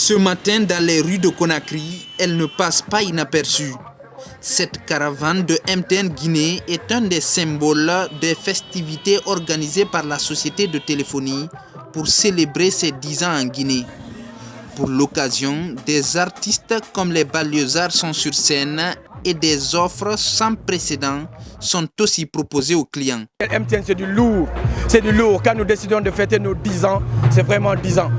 Ce matin, dans les rues de Conakry, elle ne passe pas inaperçue. Cette caravane de MTN Guinée est un des symboles des festivités organisées par la société de téléphonie pour célébrer ses 10 ans en Guinée. Pour l'occasion, des artistes comme les Banlieusards sont sur scène et des offres sans précédent sont aussi proposées aux clients. MTN, c'est du lourd. C'est du lourd. Quand nous décidons de fêter nos 10 ans, c'est vraiment 10 ans.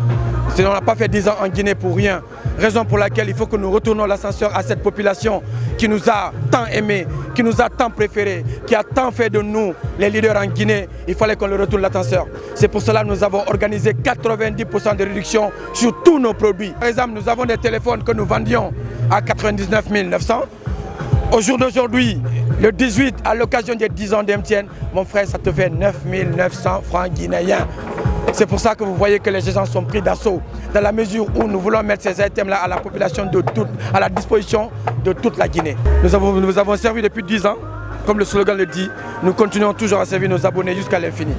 On n'a pas fait 10 ans en Guinée pour rien. Raison pour laquelle il faut que nous retournons l'ascenseur à cette population qui nous a tant aimés, qui nous a tant préférés, qui a tant fait de nous les leaders en Guinée. Il fallait qu'on le retourne l'ascenseur. C'est pour cela que nous avons organisé 90% de réduction sur tous nos produits. Par exemple, nous avons des téléphones que nous vendions à 99 900. Au jour d'aujourd'hui, le 18, à l'occasion des 10 ans d'MTN, mon frère, ça te fait 9 900 francs guinéens. C'est pour ça que vous voyez que les gens sont pris d'assaut, dans la mesure où nous voulons mettre ces items-là à la population à la disposition de toute la Guinée. Nous avons servi depuis 10 ans, comme le slogan le dit, nous continuons toujours à servir nos abonnés jusqu'à l'infini.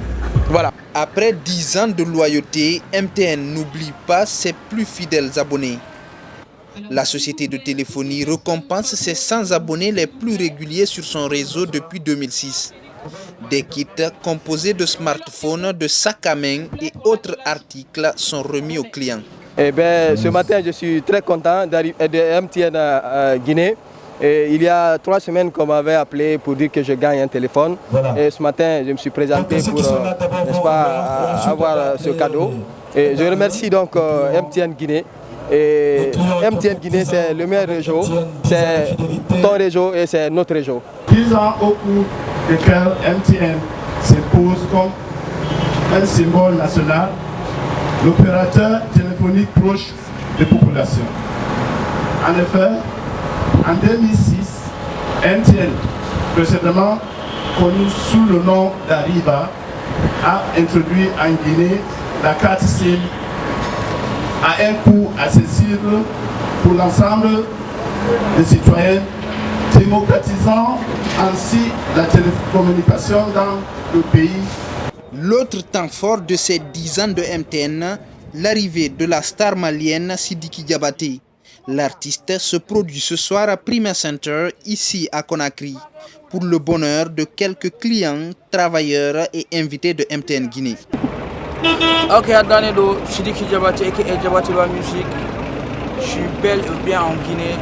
Voilà. Après 10 ans de loyauté, MTN n'oublie pas ses plus fidèles abonnés. La société de téléphonie récompense ses 100 abonnés les plus réguliers sur son réseau depuis 2006. Des kits composés de smartphones, de sacs à main et autres articles sont remis aux clients. Ce matin, je suis très content de MTN Guinée. Il y a 3 semaines qu'on m'avait appelé pour dire que je gagne un téléphone. Voilà. Et ce matin, je me suis présenté pour avoir ce cadeau. Et je remercie donc MTN Guinée. Et MTN Guinée, c'est le meilleur réseau, c'est ton réseau et c'est notre réseau. 10 ans au cours desquels MTN s'impose comme un symbole national, l'opérateur téléphonique proche des populations. En effet, en 2006, MTN, précédemment connu sous le nom d'Ariba, a introduit en Guinée la carte SIM à un coût accessible pour l'ensemble des citoyens, démocratisant ainsi la télécommunication dans le pays. L'autre temps fort de ces 10 ans de MTN, l'arrivée de la star malienne Sidiki Diabaté. L'artiste se produit ce soir à Prima Center, ici à Conakry, pour le bonheur de quelques clients, travailleurs et invités de MTN Guinée. Ok, Adanedo, Sidiki Diabaté et Diabaté la musique. Je suis bel et bien en Guinée.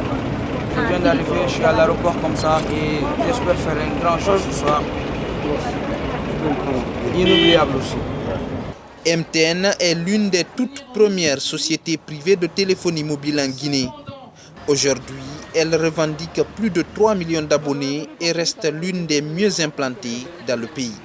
Je viens d'arriver, je suis à l'aéroport comme ça et j'espère faire une grande chose ce soir. Inoubliable aussi. MTN est l'une des toutes premières sociétés privées de téléphonie mobile en Guinée. Aujourd'hui, elle revendique plus de 3 millions d'abonnés et reste l'une des mieux implantées dans le pays.